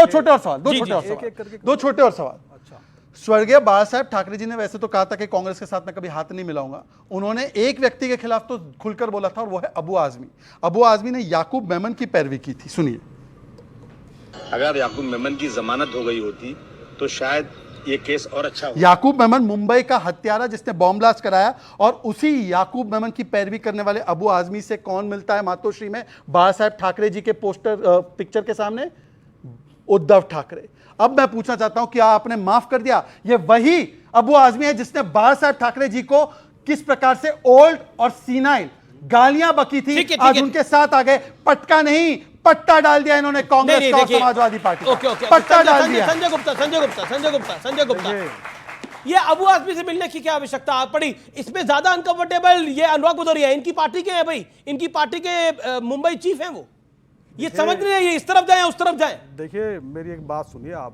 छोटे और सवाल, दो छोटे और सवाल। स्वर्गीय बाला साहेब ठाकरे जी ने वैसे तो कहा था कि कांग्रेस के साथ मैं कभी हाथ नहीं मिलाऊंगा। उन्होंने एक व्यक्ति के खिलाफ तो खुलकर बोला था और वो है अबू आजमी। अबू आजमी ने याकूब मेमन की पैरवी की थी, सुनिए। अगर याकूब मेमन की जमानत हो गई होती तो शायद ये केस और अच्छा होता। याकूब मेमन मुंबई का हत्यारा जिसने बॉम्ब ब्लास्ट कराया, और उसी याकूब मेमन की पैरवी करने वाले अबू आजमी से कौन मिलता है मातोश्री में बाला साहेब ठाकरे जी के पोस्टर पिक्चर के सामने? उद्धव ठाकरे। अब मैं पूछना चाहता हूं, क्या आपने माफ कर दिया? ये वही अबू आजमी है जिसने बाला साहेब ठाकरे जी को किस प्रकार से ओल्ड और सीनाइल गालियां बकी थी, आज उनके साथ आ गए। पटका नहीं, पट्टा डाल दिया इन्होंने कांग्रेस का और समाजवादी पार्टी का। पट्टा डाल दिया। संजय गुप्ता, ये अबू आजमी से मिलने की क्या आवश्यकता पड़ी? इसमें ज्यादा अनकंफर्टेबल ये अनुराग भदौरिया, इनकी पार्टी के हैं भाई, इनकी पार्टी के मुंबई चीफ हैं वो। ये समझ नहीं है, ये इस तरफ जाए उस तरफ जाए। देखिए मेरी एक बात सुनिए, आप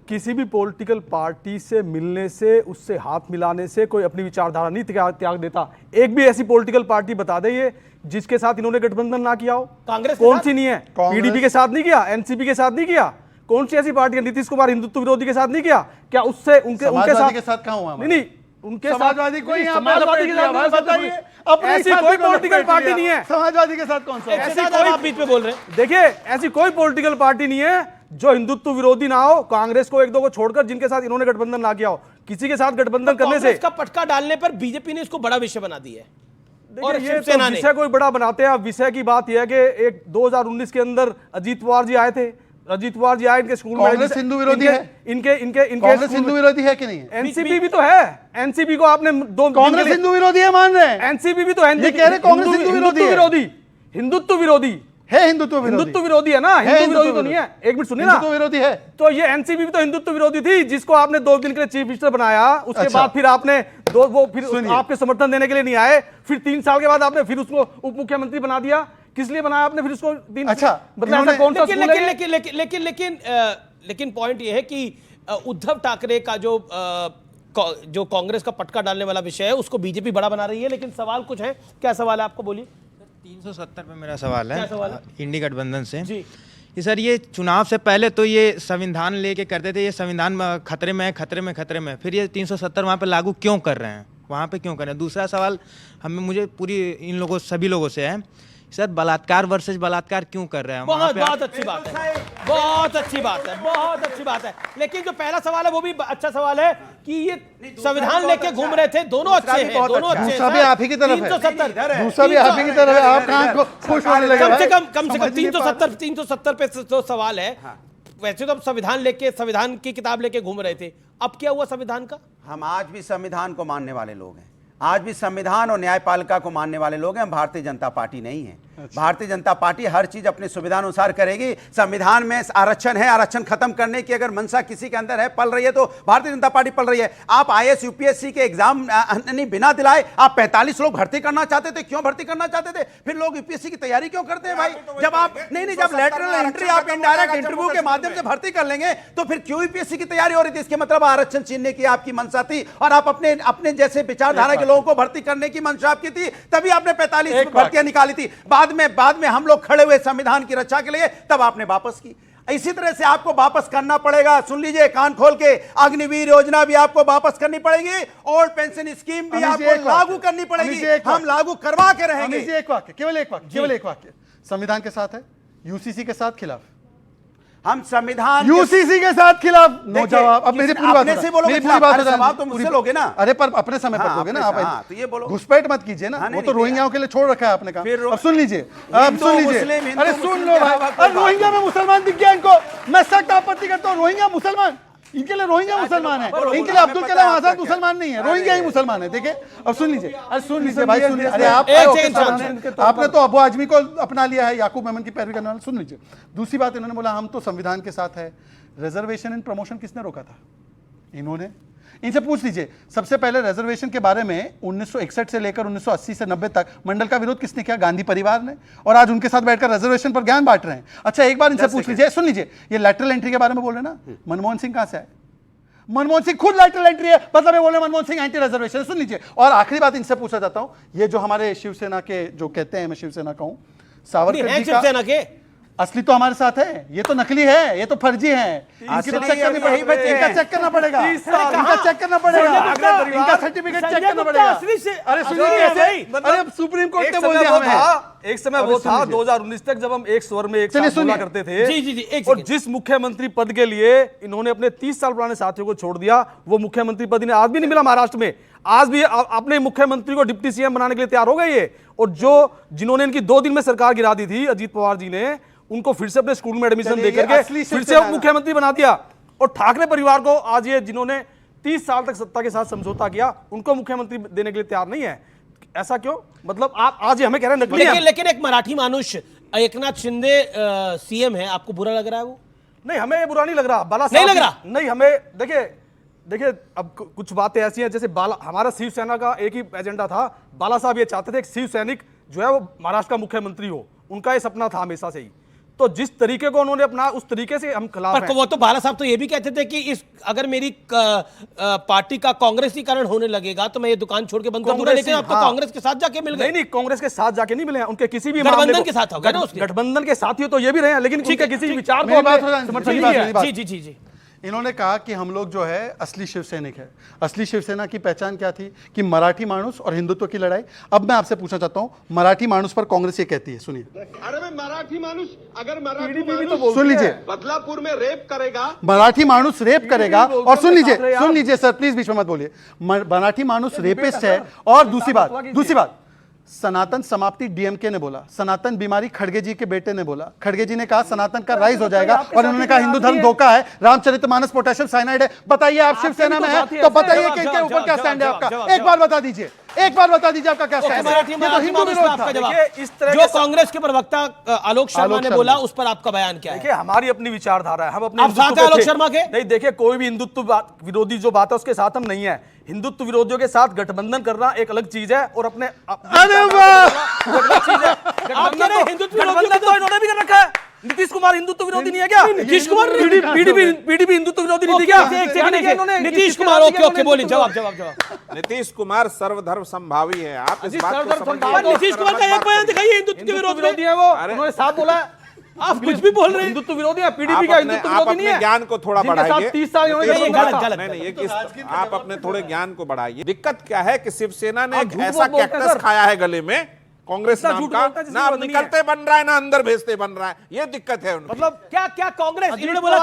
किसी भी पॉलिटिकल पार्टी से मिलने से, उससे हाथ मिलाने से कोई अपनी विचारधारा नहीं त्याग देता। एक भी ऐसी पॉलिटिकल पार्टी बता दे जिसके साथ इन्होंने गठबंधन ना किया हो। कांग्रेस कौन सी नहीं है? पीडीपी के साथ नहीं किया, एनसीपी के साथ नहीं किया। कौन सी ऐसी पार्टी है? नीतीश कुमार हिंदुत्व विरोधी के साथ नहीं किया क्या? उससे उनके साथ कहां हुआ? नहीं, उनके समाजवादी कोई समाजवादी के साथ बताइए, ऐसी कोई पॉलिटिकल पार्टी नहीं है। समाजवादी के साथ कौन सा? ऐसी कोई, आप बीच में बोल रहे हैं। देखिए ऐसी कोई पॉलिटिकल पार्टी नहीं है जो हिंदुत्व विरोधी ना हो, कांग्रेस को एक दो को छोड़कर, जिनके साथ इन्होंने गठबंधन ना किया हो। किसी के साथ गठबंधन करने से इसका पटका डालने पर बीजेपी ने इसको बड़ा विषय बना दिया है। और ये तो विषय कोई बड़ा बनाते हैं। विषय की बात यह है कि एक 2019 के अंदर अजीत पवार जी आए थे। अजीत पवार जी आए, इनके स्कूल में कांग्रेस हिंदू विरोधी है। इनके कांग्रेस हिंदू विरोधी है कि नहीं है? एनसीपी भी तो है। एनसीपी को आपने कांग्रेस हिंदू विरोधी है मान रहे हैं? एनसीपी भी तो है। ये कह रहे कांग्रेस हिंदू विरोधी, हिंदुत्व विरोधी है। हिंदुत्व विरोधी है ना, हिंदू विरोधी तो नहीं है। एक मिनट सुनिए ना, हिंदुत्व विरोधी है। तो ये एनसीपी भी तो हिंदुत्व विरोधी थी, जिसको आपने 2 दिन के लिए चीफ मिनिस्टर बनाया। उसके बाद फिर आपने फिर आपके समर्थन देने के लिए नहीं आए। फिर 3 साल के बाद आपने फिर उसको उप मुख्यमंत्री बना दिया। किस लिए बनाया आपने फिर उसको? लेकिन पॉइंट ये है कि उद्धव ठाकरे का जो कांग्रेस का पटका डालने वाला विषय है उसको बीजेपी बड़ा बना रही है। लेकिन सवाल कुछ है, क्या सवाल है आपको, बोलिए। 370 पे मेरा सवाल है, इंडी गठबंधन से जी। ये सर, ये चुनाव से पहले तो ये संविधान लेके करते थे, ये संविधान खतरे में है, खतरे में, खतरे में। फिर ये 370 वहाँ पे लागू क्यों कर रहे हैं? वहाँ पे क्यों कर रहे हैं? दूसरा सवाल मुझे पूरी इन लोगों सभी लोगों से है, सर बलात्कार वर्सेस बलात्कार क्यों कर रहे हैं? बहुत अच्छी बात है, बहुत अच्छी बात है, बहुत अच्छी बात है। लेकिन जो पहला सवाल है वो भी अच्छा सवाल है कि ये संविधान लेके घूम रहे थे। दोनों अच्छे हैं, दोनों अच्छे हैं। दूसरा भी आप ही की तरफ है, 370, दूसरा भी आप ही की तरफ है। आप कहां खुश होने लगे? कम से कम 370 पे तो सवाल है। वैसे तो हम संविधान लेके, संविधान की किताब लेके घूम रहे थे, अब क्या हुआ संविधान का? हम आज भी संविधान को मानने वाले लोग हैं, आज भी संविधान और न्यायपालिका को मानने वाले लोग हैं। हम भारतीय जनता पार्टी नहीं है। भारतीय जनता पार्टी हर चीज अपने सुविधा अनुसार करेगी। संविधान में आरक्षण है, आरक्षण खत्म करने की अगर मंशा किसी के अंदर है, पल रही है, तो भारतीय जनता पार्टी पल रही है। आप आईएएस यूपीएससी के एग्जाम नहीं बिना दिलाए आप 45 लोग भर्ती करना चाहते थे। क्यों भर्ती करना चाहते थे? फिर लोग यूपीएससी की तैयारी क्यों करते हैं भाई? जब आप नहीं, जब लेटरल एंट्री आप इनडायरेक्ट इंटरव्यू के माध्यम से भर्ती कर लेंगे तो फिर क्यों यूपीएससी की तैयारी हो रही थी? इसके मतलब आरक्षण छीनने की आपकी मंशा थी और आप अपने जैसे विचारधारा के लोगों को भर्ती करने की मंशा आपकी थी, तभी आपने 45 भर्तियां निकाली थी। बाद में हम लोग खड़े हुए संविधान की रक्षा के लिए, तब आपने वापस की। इसी तरह से आपको वापस करना पड़ेगा। सुन लीजिए कान खोल के, अग्निवीर योजना भी आपको वापस करनी पड़ेगी, ओल्ड पेंशन स्कीम भी आपको लागू करनी पड़ेगी। हम लागू करवा के रहेंगे। एक वाक्य, केवल एक वाक्य। संविधान के साथ है, यूसीसी के साथ खिलाफ। हम संविधान यूसीसी के साथ खिलाफ। नो जवाब। अब मेरी पूरी बात से बोलोगे, जवाब तो मुझसे लोगे ना। अरे पर अपने समय पर दोगे ना आप। तो ये बोलो, घुसपैठ मत कीजिए ना। वो तो रोहिंग्याओं के लिए छोड़ रखा है आपने कहा। अब सुन लीजिए, अब सुन लीजिए। अरे सुन लो भाई, अरे रोहिंग्या में मुसलमान दिख गया इनको। मैं सख्त आपत्ति करता हूँ। रोहिंग्या मुसलमान, इनके लिए रोहिंग्या मुसलमान है, इनके लिए अब्दुल कलाम आजाद मुसलमान नहीं है, रोहिंग्या ही मुसलमान है। देखिए अब सुन लीजिए, अरे सुन लीजिए भाई, सुन लीजिए। अरे आपने तो अबू आजमी को अपना लिया है, याकूब मेमन की पैरवी करने वाला। सुन लीजिए, दूसरी बात इन्होंने बोला हम तो संविधान के साथ है। रिजर्वेशन इन प्रमोशन किसने रोका था? इन्होंने। इनसे पूछ लीजिए, सबसे पहले रिजर्वेशन के बारे में 1961 से लेकर 1980 से 90 तक मंडल का विरोध किसने किया? गांधी परिवार ने। और आज उनके साथ बैठकर रिजर्वेशन पर ज्ञान बांट रहे हैं। अच्छा एक बार इनसे पूछ लीजिए, सुन लीजिए, ये लैटरल एंट्री के बारे में बोल रहे हैं ना, मनमोहन सिंह कहां से आए? मनमोहन सिंह खुद लैटरल एंट्री है, मतलब ये बोल रहे हैं मनमोहन सिंह एंटी रिजर्वेशन। सुन लीजिए, और आखिरी बात इनसे पूछा जाता हूं, ये जो हमारे शिवसेना के जो कहते हैं, मैं शिवसेना कहूं, सावरकर जी का, असली तो हमारे साथ है, ये तो नकली है, ये तो फर्जी है। इनकी तो चेक करनी पड़ेगी, इनका चेक करना पड़ेगा, इनका चेक करना पड़ेगा, इनका सर्टिफिकेट चेक करना पड़ेगा। अरे सुनिए, अरे सुप्रीम कोर्ट ने बोल दिया हमें। एक समय वो था 2019 तक जब हम एक स्वर में एक साथ बोला करते थे। जी जी जी, एक और जिस मुख्यमंत्री पद के लिए इन्होंने अपने 30 साल पुराने साथियों को छोड़ दिया, वो मुख्यमंत्री पद इन्हें आज भी नहीं मिला महाराष्ट्र में। आज भी अपने मुख्यमंत्री को डिप्टी सीएम बनाने के लिए तैयार हो गए ये। और जो जिन्होंने इनकी 2 दिन में सरकार गिरा दी थी, अजीत पवार जी ने उनको फिर से अपने स्कूल में एडमिशन देकर के फिर से मुख्यमंत्री बना दिया। और ठाकरे परिवार को आज ये जिन्होंने 30 साल तक सत्ता के साथ समझौता किया, उनको मुख्यमंत्री देने के लिए तैयार नहीं है। ऐसा क्यों? मतलब आप आज ये हमें कह रहे हैं नकली है। लेकिन एक मराठी मानुष एकनाथ शिंदे सीएम है, आपको बुरा लग रहा है वो? नहीं, हमें ये बुरा नहीं लग रहा। बाला नहीं लग रहा? नहीं, हमें देखिए अब कुछ बातें ऐसी हैं, जैसे हमारा शिवसेना का एक ही एजेंडा था। बाला साहब ये चाहते थे कि शिव सैनिक जो है वो महाराष्ट्र का मुख्यमंत्री हो, उनका ये सपना था हमेशा से ही। तो जिस तरीके को उन्होंने अपना, उस तरीके से हम खिलाफ हैं। वो तो बाला साहब तो ये भी कहते थे कि अगर मेरी पार्टी का कांग्रेसीकरण होने लगेगा तो मैं ये दुकान छोड़ के बंद कर दूंगा। लेकिन आप तो कांग्रेस के साथ जाके मिल गए। नहीं, कांग्रेस के साथ जाके नहीं मिले हैं, उनके किसी भी गठबंधन के साथ गठबंधन के साथ ही तो ये भी रहे हैं, लेकिन उनके किसी विचार को समर्थन नहीं किया। जी जी जी जी, इन्होंने कहा कि हम लोग जो है असली शिवसैनिक है। असली शिवसेना की पहचान क्या थी? कि मराठी मानुस और हिंदुत्व की लड़ाई। अब मैं आपसे पूछना चाहता हूं, मराठी मानुस पर कांग्रेस ये कहती है, सुनिए। अरे मैं मराठी मानुस, अगर मराठी सुन लीजिए, बदलापुर में रेप करेगा, मराठी मानुस रेप करेगा। और सुन लीजिए सर, प्लीज बीच में मत बोलिए। मराठी मानुस रेपिस्ट है। और दूसरी बात, सनातन समाप्ति डीएमके ने बोला, सनातन बीमारी खड़गे जी के बेटे ने बोला। खड़गे जी ने कहा सनातन का राइज हो जाएगा, और उन्होंने कहा हिंदू धर्म धोखा है, रामचरितमानस पोटेशियम साइनाइड है। बताइए, आप शिवसेना में है तो बताइए कि इनके ऊपर क्या स्टैंड है आपका? एक बार बता दीजिए आपका क्या स्टैंड है। ये तो हिंदू विरोध था। जो कांग्रेस के प्रवक्ता आलोक शर्मा ने बोला, उस पर आपका बयान क्या है? देखिए, हमारी अपनी विचारधारा है, हम अपने आलोक शर्मा के नहीं। देखिए, कोई भी हिंदुत्व विरोधी जो बात है उसके साथ हम नहीं है। हिंदुत्व विरोधियों के साथ गठबंधन करना एक अलग चीज है, और अपने अरे वाह, हिंदुत्व विरोधी तो इन्होंने भी कर रखा है। नीतीश कुमार हिंदुत्व विरोधी नहीं है क्या? नीतीश कुमार पीडीपी हिंदुत्व विरोधी नहीं थी क्या? नीतीश कुमार ओके बोलिए, जवाब। नीतीश कुमार सर्वधर्म संभावी है। आप इस बात को समझिए। नीतीश कुमार का एक बयान दिखाइए हिंदुत्व के विरोधी है वो। उन्होंने साफ बोला है। आप कुछ भी बोल रहे हैं। हिंदुत्व विरोधी है, पीडीपी का हिंदुत्व विरोधी नहीं है। ज्ञान को थोड़ा बढ़ाइए। 30 साल आप अपने थोड़े ज्ञान को बढ़ाइए। दिक्कत क्या है कि शिवसेना ने एक ऐसा कैक्टस खाया है गले में, कांग्रेस नाम का, ना अब निकलते बन रहा है ना अंदर भेजते बन रहा है। ये दिक्कत है उनको। मतलब क्या कांग्रेस, इन्होंने बोला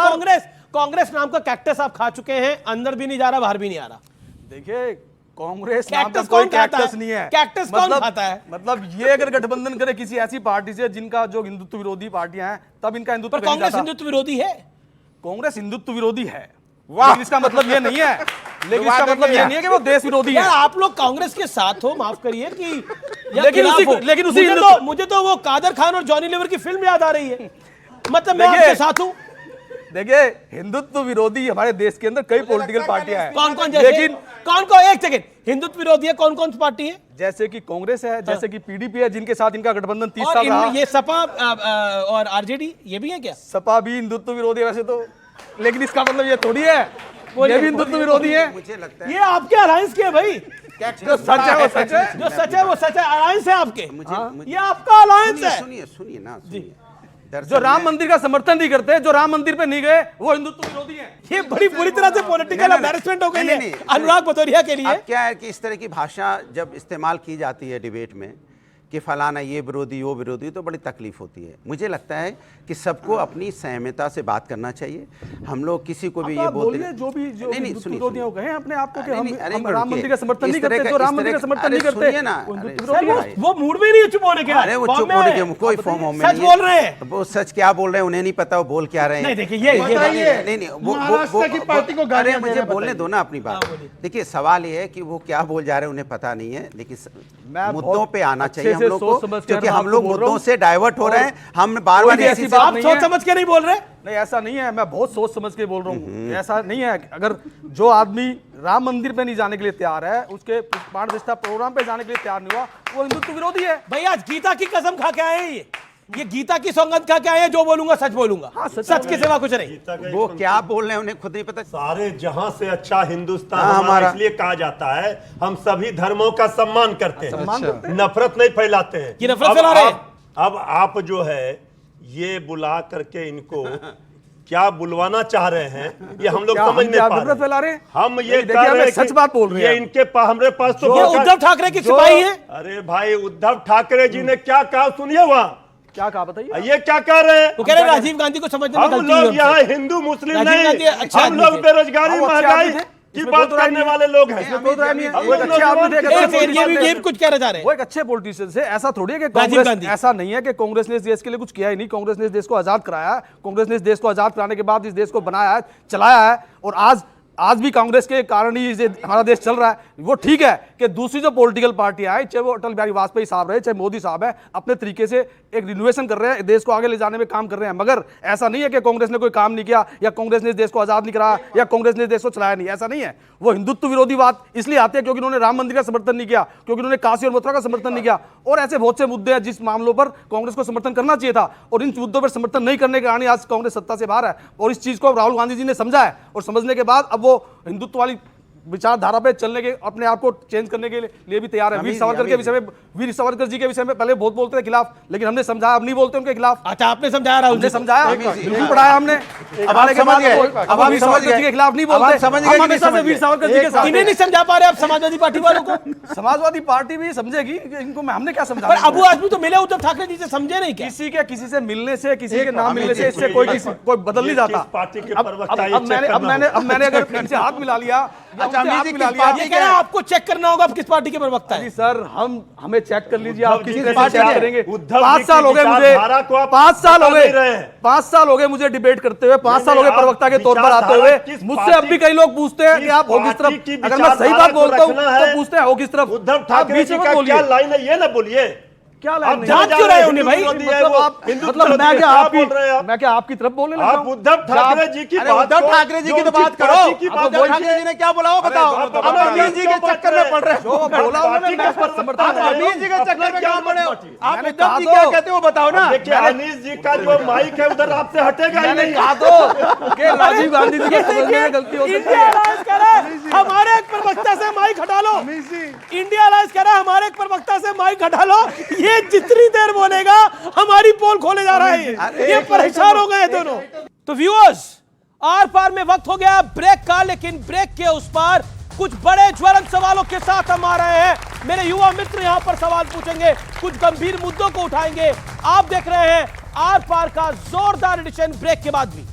कांग्रेस नाम का कैक्टस आप खा चुके हैं, अंदर भी नहीं जा रहा, बाहर भी नहीं आ रहा। देखिए, कांग्रेस नाम का कोई कैक्टस नहीं है। कैक्टस कौन खाता है? मतलब ये अगर गठबंधन करे किसी ऐसी पार्टी से जिनका जो हिंदुत्व विरोधी पार्टियां हैं, तब इनका हिंदुत्व। कांग्रेस हिंदुत्व विरोधी है? कांग्रेस हिंदुत्व विरोधी है, लेकिन इसका मतलब ये नहीं है, कि वो देश विरोधी है। आप लोग कांग्रेस के साथ हो, माफ करिए कि लेकिन मुझे तो वो कादर खान और जॉनी लीवर की फिल्म याद आ रही है। मतलब मैं आपके साथ हूं। देखिए, हिंदुत्व विरोधी हमारे देश के अंदर कई पॉलिटिकल पार्टियां हैं। कौन लेकिन कौन एक सेकंड, हिंदुत्व विरोधी है कौन सी पार्टी है? जैसे कि कांग्रेस है, जैसे कि पीडीपी है, जिनके साथ इनका गठबंधन 30 साल रहा। ये सपा और आरजेडी ये भी है क्या? सपा भी हिंदुत्व विरोधी है वैसे तो, लेकिन इसका मतलब ये थोड़ी है ये भी हिंदुत्व विरोधी है। मुझे लगता है ये आपके अलायंस के भाई, जो सच है वो सच है, जो सच है वो सच है। अलायंस है आपके, ये आपका अलायंस है। सुनिए ना, जो राम मंदिर का समर्थन नहीं करते, जो राम मंदिर पे नहीं गए, वो हिंदुत्व विरोधी हैं। ये बड़ी बुरी तरह से पॉलिटिकल एम्बैरेसमेंट हो गई है अनुराग भदौरिया के लिए। क्या है कि इस तरह की भाषा जब इस्तेमाल की जाती है डिबेट में कि फलाना ये विरोधी वो विरोधी, तो बड़ी तकलीफ होती है। मुझे लगता है कि सबको अपनी सहमता से बात करना चाहिए। हम लोग किसी को भी ये बोलते हैं जो भी विरोधी हो गए अपने आप को कि हम राम मंदिर का समर्थन नहीं करते, जो राम मंदिर का समर्थन नहीं करते ना, वो मूड में नहीं चुप होने के। अरे वो चुप होने के कोई फॉर्म में सच बोल रहे हैं। वो सच क्या बोल रहे हैं उन्हें नहीं पता, वो बोल क्या रहे हैं। नहीं देखिए नहीं वो पार्टी को गालियां मुझे बोलने दो ना अपनी बात। देखिए, सवाल ये है कि वो क्या बोल जा रहे हैं उन्हें पता नहीं है, लेकिन मुद्दों पे आना चाहिए हम लोग को, क्योंकि हम लोग मुद्दों से डाइवर्ट हो रहे हैं। हम बार-बार ऐसी बात सोच समझ के नहीं बोल रहे। नहीं, ऐसा नहीं है, मैं बहुत सोच समझ के बोल रहा हूँ। ऐसा नहीं है, अगर जो आदमी राम मंदिर पे नहीं जाने के लिए तैयार है, उसके प्राण प्रतिष्ठा प्रोग्राम पे जाने के लिए तैयार नहीं हुआ, वो हिंदुत्व विरोधी है। भैया गीता की कसम खा के आए हैं, ये गीता की सौगंध खा के आए हैं, जो बोलूंगा सच बोलूंगा। हाँ, सच के सिवा कुछ नहीं। वो क्या बोल रहे हैं उन्हें खुद नहीं पता। सारे जहां से अच्छा हिंदुस्तान हमारा इसलिए कहा जाता है, हम सभी धर्मों का सम्मान करते हैं, नफरत नहीं फैलाते हैं। नफरत फैला रहे हैं। अब आप जो है ये बुला करके इनको क्या बुलवाना चाह रहे हैं ये हम लोग क्या समझ हम नहीं क्या पा नफरत फैला रहे रहे हैं? हम ये देखिए, कह हम रहे हैं सच कि बात बोल रहे ये हैं। इनके पास हमारे पास तो ये उद्धव ठाकरे के सिपाही हैं। अरे भाई उद्धव ठाकरे जी ने क्या कहा सुनिए वहां क्या कहा बताइए? ये क्या कह रहे हैं वो कह रहे हैं राजीव गांधी को समझने में हम गलती हुई लोग हमसे। यहाँ हिंदू मुस्लिम राजीव गांधी नहीं अच्छे हम आदमी लोग थे। बेरोजगारी वो अच्छे महंगाई आदमी थे। की इसमें बात कोई राय करने नहीं है। वाले लोग हैं इसमें कोई राय नहीं है। हम वो एक अच्छे आदमी थे, एक अच्छे एक मिनट, politician ये थे। कुछ कहना चाह रहे हैं। वो एक अच्छे पॉलिटिशियन से ऐसा थोड़ी है कि राजीव कांग्रेस गांधी। ऐसा नहीं है कि कांग्रेस ने इस देश के लिए कुछ किया ही नहीं। कांग्रेस ने इस देश को आजाद कराया है। कांग्रेस ने इस देश को आजाद कराने के बाद इस देश को बनाया है, चलाया है, और आज भी कांग्रेस के कारण ही ये हमारा देश चल रहा है। वो ठीक है कि दूसरी जो पॉलिटिकल पार्टियां हैं, चाहे वो अटल बिहारी वाजपेयी साहब रहे, चाहे मोदी साहब है, अपने तरीके से एक रिनोवेशन कर रहे हैं, देश को आगे ले जाने में काम कर रहे हैं। मगर ऐसा नहीं है कि कांग्रेस ने कोई काम नहीं किया, या कांग्रेस ने इस देश को आजाद नहीं कराया, या कांग्रेस ने इस देश को चलाया नहीं। ऐसा नहीं है। वो हिंदुत्व विरोधी बात इसलिए आती है क्योंकि उन्होंने राम मंदिर का समर्थन नहीं किया, क्योंकि उन्होंने काशी और मथुरा का समर्थन नहीं किया, और ऐसे बहुत से मुद्दे हैं जिस मामलों पर कांग्रेस को समर्थन करना चाहिए था, और इन मुद्दों पर समर्थन नहीं करने के कारण आज कांग्रेस सत्ता से बाहर है। और इस चीज को राहुल गांधी जी ने समझा है, और समझने के बाद अब वो हिंदुत्व वाली विचारधारा पे चलने के, अपने आप को चेंज करने के लिए भी तैयार है। वीर सावरकर के विषय में, वीर सावरकर जी के विषय में पहले बहुत बोलते थे खिलाफ, लेकिन हमने समझाया अब नहीं बोलते उनके खिलाफ। अच्छा, आपने समझाया राहुल जी हमने को? समझाया, बिल्कुल पढ़ाया हमने। अब आने के बाद अब वीर सावरकर जी के खिलाफ नहीं बोलते, हम हमेशा से वीर सावरकर जी के साथ। इन्हें नहीं समझा पा रहे आप समाजवादी पार्टी वालों को? समाजवादी पार्टी भी समझेगी इनको, हमने क्या पर समझा? अबू आजमी तो मिले उद्धव ठाकरे जी से, समझे नहीं क्या? किसी से मिलने से, किसी के नाम मिलने से इससे कोई बदल नहीं जाता। पार्टी के अब प्रवक्ता ये अब चेक करना अब मैंने अगर इनसे हाथ मिला लिया, अच्छा, अमीर जी, किस ये कह रहे हैं आपको चेक करना होगा आप किस पार्टी के प्रवक्ता जी है। सर, हमें चेक कर लीजिए, आप किसी जी पार्टी चेक करेंगे। उद्धव 5 जी साल की हो गए मुझे, विचारधारा को आप 5 साल हो बता नहीं रहे गए, हैं। 5 साल हो गए मुझे डिबेट करते हुए, 5 साल हो गए नहीं, प्रवक्ता के आप तौर पर आते हुए। विचारधारा किस मुझसे पार्टी- अब भी कई लोग पूछते हैं कि आप हो किस पार्टी की तरफ। अगर मैं सही विचारधारा बात बोलता हूँ को रखना तो है। पूछते हैं हो किस तरफ। उद्धव आप ठाकरे बीच जी में का बोलिए, क्या लाइन है ये ना बोलिए। क्या आप लाइन है? जांच क्यों रहे हैं उन्हें भाई? मतलब आप हिंदुत्व मतलब विरोधी मैं क्या क्या बोल रहे हैं आप? मैं क्या आपकी तरफ बोलने लगा आप हूं? उद्धव ठाकरे जी की अरे बात उद्धव को- ठाकरे जी जो की तो उनकी बात करो। पार्टी की अब बात उद्धव कीजिए। ठाकरे जी ने क्या बोला वो बताओ। आप अब अमीर जी के क्यों चक्कर में पड़ रहे जो हो। बोला उन्होंने मैं पार्टी समर्थन आप कर रहा हूं। अमीर जी के चक्कर में क्या पड़े हो? आप मैंने उद्धव कहा जी तो- क्या कहते हो बताओ ना। देखिए अनीस जी का जो माइक है उधर आपसे हटेगा ही मैंने नहीं। कहा तो कि राजीव गांधी जी को समझने में गलती हो सकती इंडिया है। अलायंस कह रहा है हमारे एक प्रवक्ता से माइक हटा लो। इंडिया अलायंस कह रहा है हमारे एक प्रवक्ता से माइक हटा लो। ये जितनी देर बोलेगा हमारी पोल खोले जा रहा है। ये परेशान हो गए दोनों। तो व्यूअर्स, आर पार में वक्त हो गया ब्रेक का, लेकिन ब्रेक के उस पार कुछ बड़े ज्वलंत सवालों के साथ हम आ रहे हैं। मेरे युवा मित्र यहां पर सवाल पूछेंगे, कुछ गंभीर मुद्दों को उठाएंगे। आप देख रहे हैं आर पार का जोरदार एडिशन ब्रेक के बाद भी।